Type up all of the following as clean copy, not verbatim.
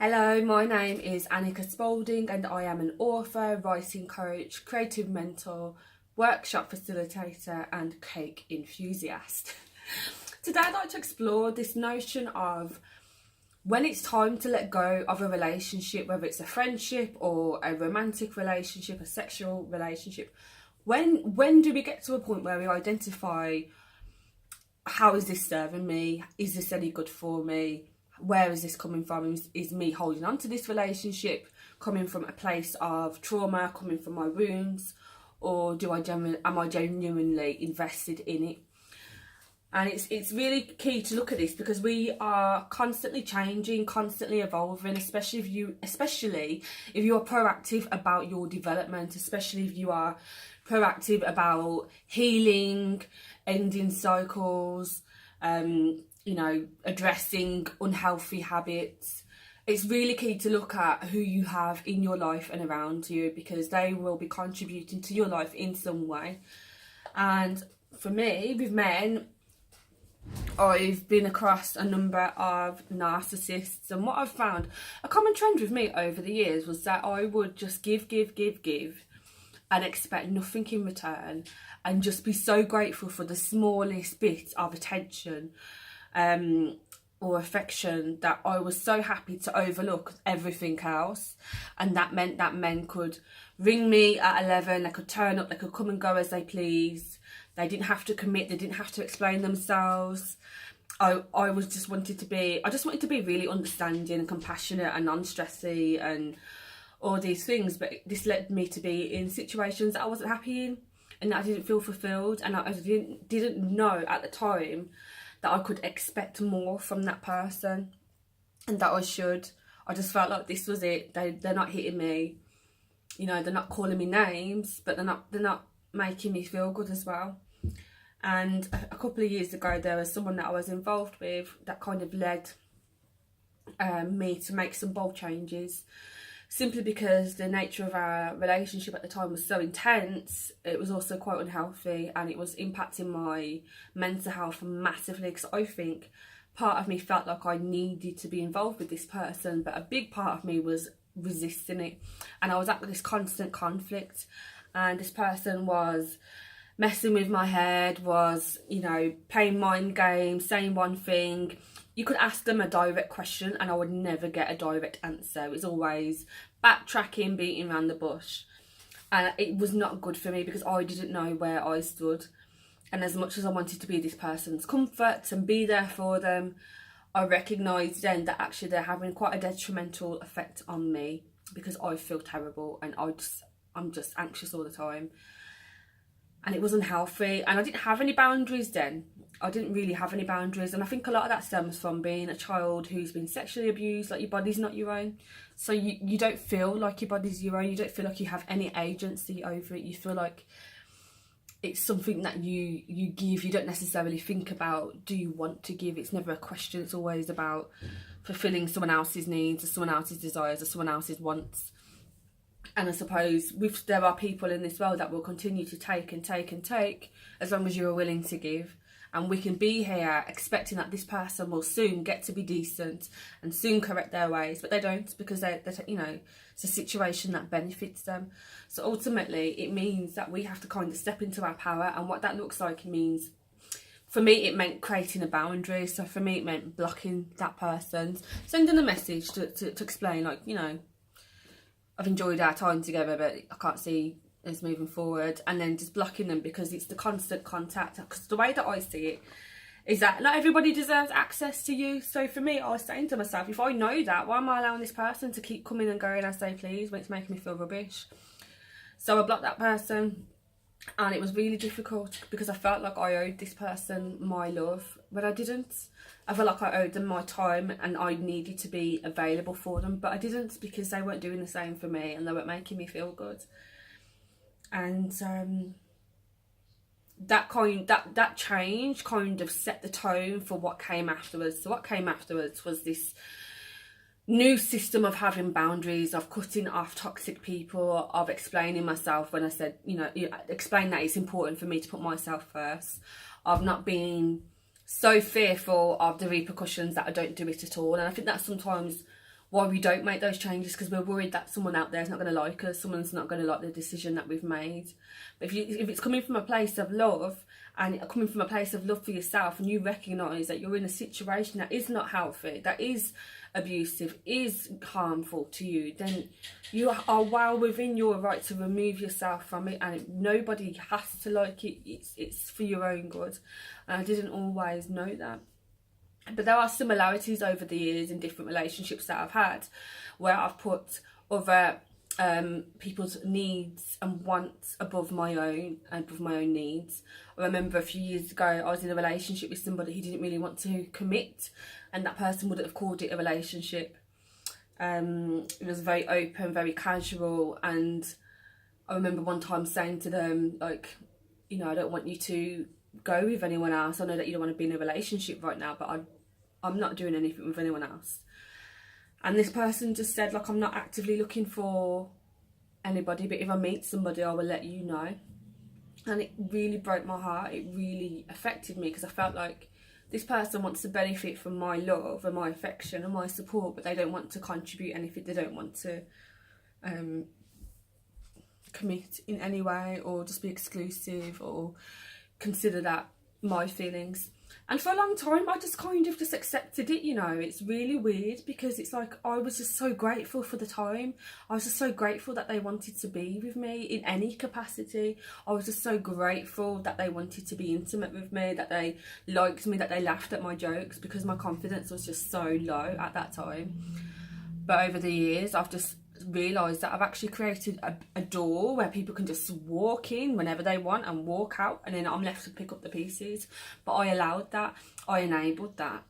Hello, my name is Annika Spalding and I am an author, writing coach, creative mentor, workshop facilitator and cake enthusiast. Today I'd like to explore this notion of when it's time to let go of a relationship, whether it's a friendship or a romantic relationship, a sexual relationship. When do we get to a point where we identify, how is this serving me? Is this any good for me? Where is this coming from? Is me holding on to this relationship coming from a place of trauma, coming from my wounds, or am I genuinely invested in it? And it's really key to look at this because we are constantly changing, constantly evolving, especially if you are proactive about your development, especially if you are proactive about healing, ending cycles, addressing unhealthy habits. It's really key to look at who you have in your life and around you, because they will be contributing to your life in some way. And for me, with men, I've been across a number of narcissists, and what I've found, a common trend with me over the years was that I would just give and expect nothing in return, and just be so grateful for the smallest bit of attention or affection, that I was so happy to overlook everything else. And that meant that men could ring me at 11, they could turn up, they could come and go as they pleased. They didn't have to commit, they didn't have to explain themselves. I just wanted to be really understanding and compassionate and non-stressy and all these things. But this led me to be in situations that I wasn't happy in and that I didn't feel fulfilled, and I didn't know at the time that I could expect more from that person and that I should. I just felt like this was it. They're not hitting me, they're not calling me names, but they're not making me feel good as well. And a couple of years ago, there was someone that I was involved with that kind of led me to make some bold changes, simply because the nature of our relationship at the time was so intense. It was also quite unhealthy, and it was impacting my mental health massively, because I think part of me felt like I needed to be involved with this person, but a big part of me was resisting it. And I was at this constant conflict, and this person was messing with my head, was, playing mind games, saying one thing. You could ask them a direct question and I would never get a direct answer. It was always backtracking, beating around the bush. And it was not good for me, because I didn't know where I stood. And as much as I wanted to be this person's comfort and be there for them, I recognised then that actually they're having quite a detrimental effect on me, because I feel terrible and I'm just anxious all the time. And it was unhealthy, and I didn't have any boundaries then. I didn't really have any boundaries, and I think a lot of that stems from being a child who's been sexually abused. Like, your body's not your own, so you don't feel like your body's your own. You don't feel like you have any agency over it. You feel like it's something that you give. You don't necessarily think about, do you want to give? It's never a question. It's always about fulfilling someone else's needs or someone else's desires or someone else's wants. And I suppose there are people in this world that will continue to take and take and take, as long as you are willing to give. And we can be here expecting that this person will soon get to be decent and soon correct their ways, but they don't, because it's a situation that benefits them. So ultimately, it means that we have to kind of step into our power, and what that looks like means, for me, it meant creating a boundary. So for me, it meant blocking that person, sending a message to explain, like, I've enjoyed our time together, but I can't see us moving forward. And then just blocking them, because it's the constant contact. Because the way that I see it is that not everybody deserves access to you. So for me, I was saying to myself, if I know that, why am I allowing this person to keep coming and going as they please when it's making me feel rubbish? So I blocked that person, and it was really difficult, because I felt like I owed this person my love when I didn't. I felt like I owed them my time and I needed to be available for them, but I didn't, because they weren't doing the same for me and they weren't making me feel good. And that change kind of set the tone for what came afterwards. So what came afterwards was this new system of having boundaries, of cutting off toxic people, of explaining myself when I said, explain that it's important for me to put myself first, of not being so fearful of the repercussions that I don't do it at all. And I think that sometimes why we don't make those changes, because we're worried that someone out there is not going to like us, someone's not going to like the decision that we've made. But if it's coming from a place of love, and coming from a place of love for yourself, and you recognise that you're in a situation that is not healthy, that is abusive, is harmful to you, then you are well within your right to remove yourself from it, and nobody has to like it. It's for your own good. And I didn't always know that. But there are similarities over the years in different relationships that I've had, where I've put other people's needs and wants above my own needs. I remember a few years ago I was in a relationship with somebody who didn't really want to commit, and that person wouldn't have called it a relationship. It was very open, very casual, and I remember one time saying to them, like, you know, I don't want you to go with anyone else. I know that you don't want to be in a relationship right now, but I'm not doing anything with anyone else. And this person just said, like, I'm not actively looking for anybody, but if I meet somebody, I will let you know. And it really broke my heart. It really affected me, because I felt like this person wants to benefit from my love and my affection and my support, but they don't want to contribute anything. They don't want to commit in any way, or just be exclusive, or consider that my feelings. And for a long time I just kind of just accepted it, you know. It's really weird, because it's like I was just so grateful for the time. I was just so grateful that they wanted to be with me in any capacity. I was just so grateful that they wanted to be intimate with me, that they liked me, that they laughed at my jokes, because my confidence was just so low at that time. But over the years I've just realised that I've actually created a door where people can just walk in whenever they want and walk out, and then I'm left to pick up the pieces. But I allowed that, I enabled that.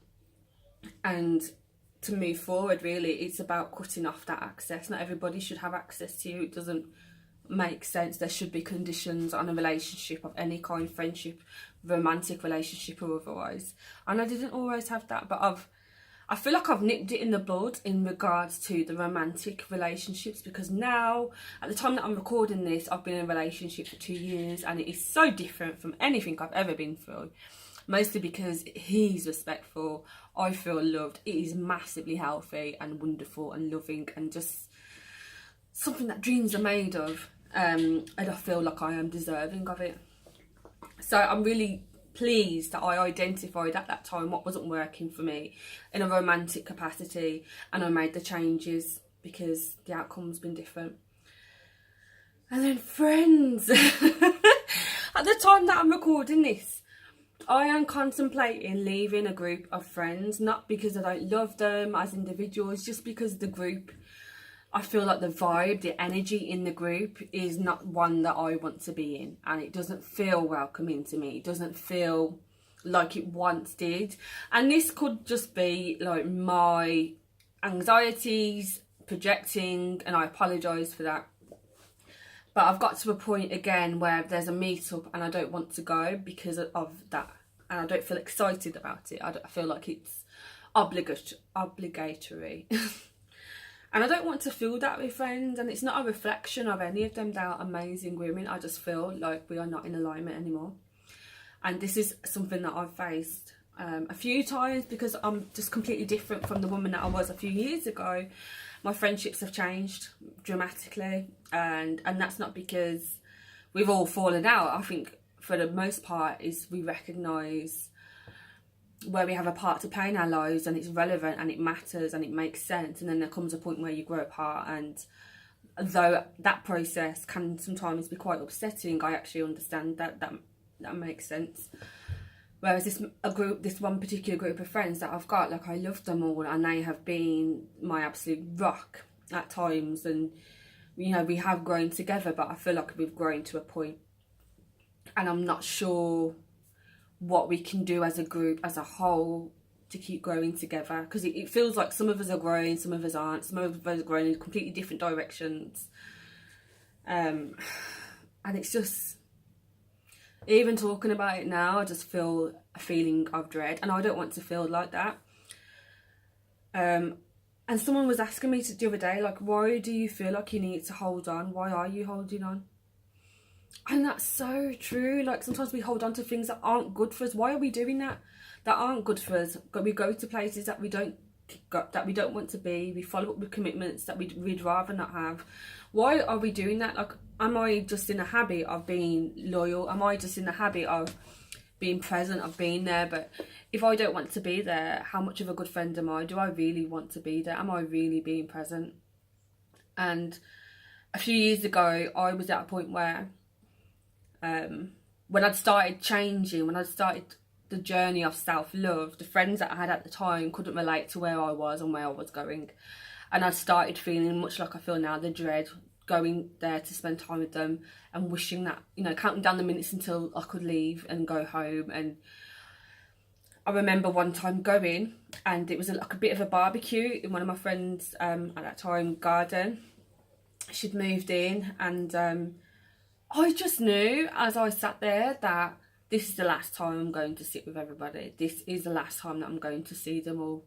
And to move forward, really, it's about cutting off that access. Not everybody should have access to you. It doesn't make sense. There should be conditions on a relationship of any kind, friendship, romantic relationship or otherwise. And I didn't always have that, but I feel like I've nipped it in the bud in regards to the romantic relationships, because now, at the time that I'm recording this, I've been in a relationship for 2 years, and it is so different from anything I've ever been through. Mostly because he's respectful, I feel loved, it is massively healthy and wonderful and loving, and just something that dreams are made of, and I feel like I am deserving of it. So I'm really pleased that I identified at that time what wasn't working for me in a romantic capacity, and I made the changes, because the outcome's been different. And then friends. At the time that I'm recording this, I am contemplating leaving a group of friends, not because I don't love them as individuals, just because the group, I feel like the vibe, the energy in the group is not one that I want to be in, and it doesn't feel welcoming to me. It doesn't feel like it once did. And this could just be like my anxieties projecting, and I apologise for that. But I've got to a point again where there's a meet-up and I don't want to go because of that, and I don't feel excited about it. I feel like it's obligatory. And I don't want to feel that with friends, and it's not a reflection of any of them. They're amazing women. I just feel like we are not in alignment anymore. And this is something that I've faced a few times, because I'm just completely different from the woman that I was a few years ago. My friendships have changed dramatically, and that's not because we've all fallen out. I think for the most part is we recognise where we have a part to play in our lives, and it's relevant and it matters and it makes sense, and then there comes a point where you grow apart. And though that process can sometimes be quite upsetting, I actually understand that makes sense. Whereas this one particular group of friends that I've got, like, I love them all, and they have been my absolute rock at times, and you know, we have grown together, but I feel like we've grown to a point, and I'm not sure what we can do as a group, as a whole, to keep growing together, because it feels like some of us are growing, some of us aren't, some of us are growing in completely different directions, and it's just, even talking about it now, I just feel a feeling of dread, and I don't want to feel like that. And someone was asking me the other day, like, why do you feel like you need to hold on? Why are you holding on? And that's so true. Like, sometimes we hold on to things that aren't good for us. Why are we doing that? That aren't good for us. But we go to places that we don't that we don't want to be. We follow up with commitments that we'd rather not have. Why are we doing that? Like, am I just in a habit of being loyal? Am I just in the habit of being present, of being there? But if I don't want to be there, how much of a good friend am I? Do I really want to be there? Am I really being present? And a few years ago, I was at a point where when I'd started changing, when I'd started the journey of self-love, the friends that I had at the time couldn't relate to where I was and where I was going. And I started feeling much like I feel now, the dread, going there to spend time with them and wishing that, you know, counting down the minutes until I could leave and go home. And I remember one time going, and it was like a bit of a barbecue in one of my friends' at that time garden. She'd moved in, and I just knew as I sat there that this is the last time I'm going to sit with everybody. This is the last time that I'm going to see them all.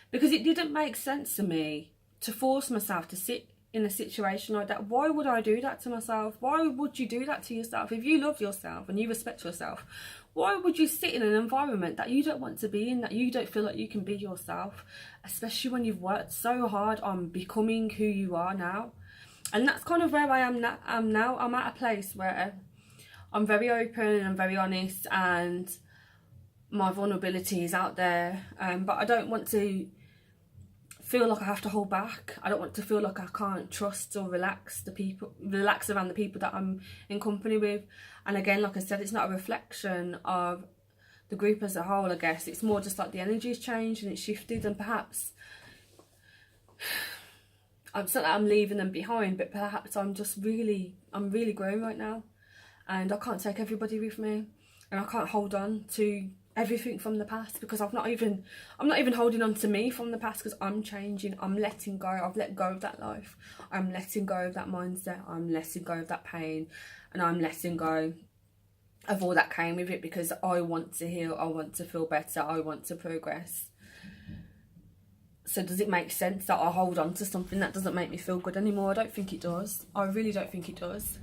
Because it didn't make sense to me to force myself to sit in a situation like that. Why would I do that to myself? Why would you do that to yourself? If you love yourself and you respect yourself, why would you sit in an environment that you don't want to be in, that you don't feel like you can be yourself? Especially when you've worked so hard on becoming who you are now. And that's kind of where I am now. I'm at a place where I'm very open and I'm very honest, and my vulnerability is out there. But I don't want to feel like I have to hold back. I don't want to feel like I can't trust or relax around the people that I'm in company with. And again, like I said, it's not a reflection of the group as a whole, I guess. It's more just like the energy's changed and it's shifted, and perhaps it's not that I'm leaving them behind, but perhaps I'm really growing right now, and I can't take everybody with me, and I can't hold on to everything from the past, because I'm not even holding on to me from the past, because I'm changing. I'm letting go. I've let go of that life. I'm letting go of that mindset. I'm letting go of that pain, and I'm letting go of all that came with it, because I want to heal. I want to feel better. I want to progress. So does it make sense that I hold on to something that doesn't make me feel good anymore? I don't think it does. I really don't think it does.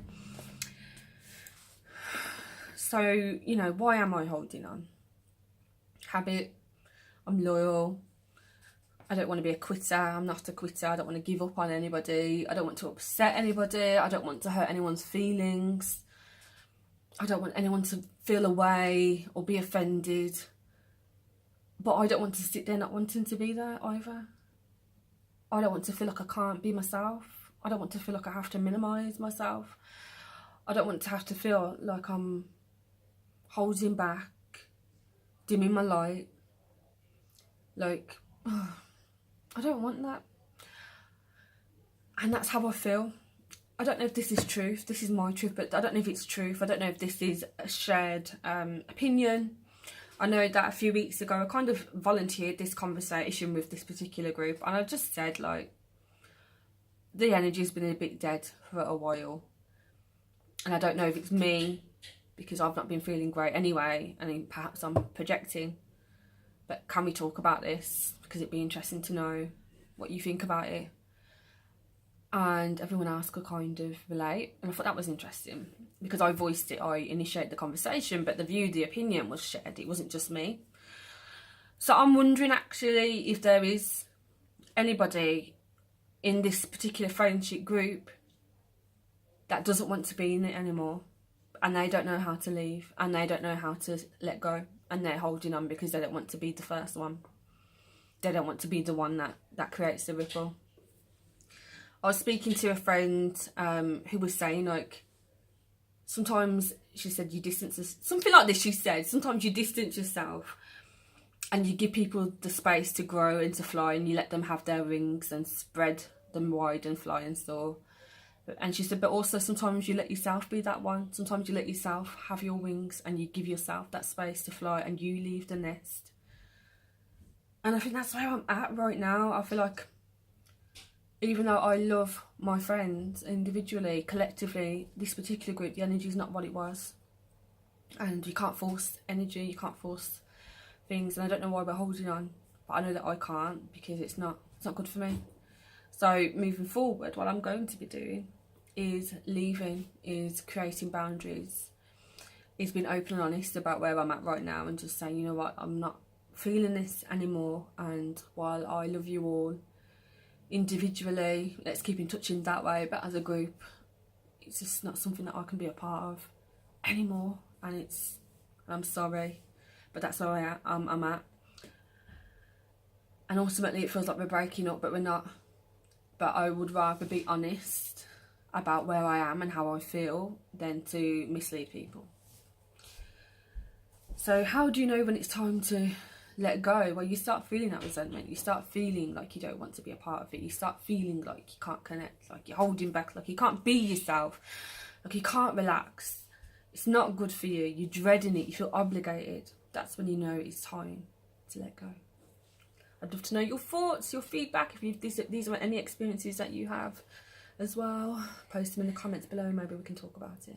So, you know, why am I holding on? Habit. I'm loyal. I don't want to be a quitter. I'm not a quitter. I don't want to give up on anybody. I don't want to upset anybody. I don't want to hurt anyone's feelings. I don't want anyone to feel away or be offended. But I don't want to sit there not wanting to be there either. I don't want to feel like I can't be myself. I don't want to feel like I have to minimise myself. I don't want to have to feel like I'm holding back, dimming my light. Like, I don't want that. And that's how I feel. I don't know if this is truth. This is my truth, but I don't know if it's truth. I don't know if this is a shared opinion. I know that a few weeks ago I kind of volunteered this conversation with this particular group, and I just said, like, the energy's been a bit dead for a while, and I don't know if it's me, because I've not been feeling great anyway, and perhaps I'm projecting, but can we talk about this, because it'd be interesting to know what you think about it. And everyone else could kind of relate, and I thought that was interesting, because I voiced it, I initiated the conversation, but the opinion was shared. It wasn't just me. So I'm wondering actually if there is anybody in this particular friendship group that doesn't want to be in it anymore, and they don't know how to leave, and they don't know how to let go, and they're holding on because they don't want to be the first one. They don't want to be the one that creates the ripple. I was speaking to a friend who was saying, like, sometimes, she said, you distance us, something like this she said, sometimes you distance yourself and you give people the space to grow and to fly, and you let them have their wings and spread them wide and fly and soar. And she said, but also sometimes you let yourself be that one. Sometimes you let yourself have your wings and you give yourself that space to fly, and you leave the nest. And I think that's where I'm at right now. I feel like, even though I love my friends individually, collectively, this particular group, the energy is not what it was. And you can't force energy, you can't force things, and I don't know why we're holding on, but I know that I can't, because it's not good for me. So moving forward, what I'm going to be doing is leaving, is creating boundaries, is being open and honest about where I'm at right now, and just saying, you know what, I'm not feeling this anymore, and while I love you all individually, let's keep in touch in that way, but as a group, it's just not something that I can be a part of anymore, and I'm sorry, but that's where I'm at. And ultimately it feels like we're breaking up, but we're not. But I would rather be honest about where I am and how I feel than to mislead people. So how do you know when it's time to let go? Well, you start feeling that resentment. You start feeling like you don't want to be a part of it. You start feeling like you can't connect, like you're holding back, like you can't be yourself, like you can't relax. It's not good for you. You're dreading it. You feel obligated. That's when you know it's time to let go. I'd love to know your thoughts, your feedback. If these are any experiences that you have as well, post them in the comments below. Maybe we can talk about it.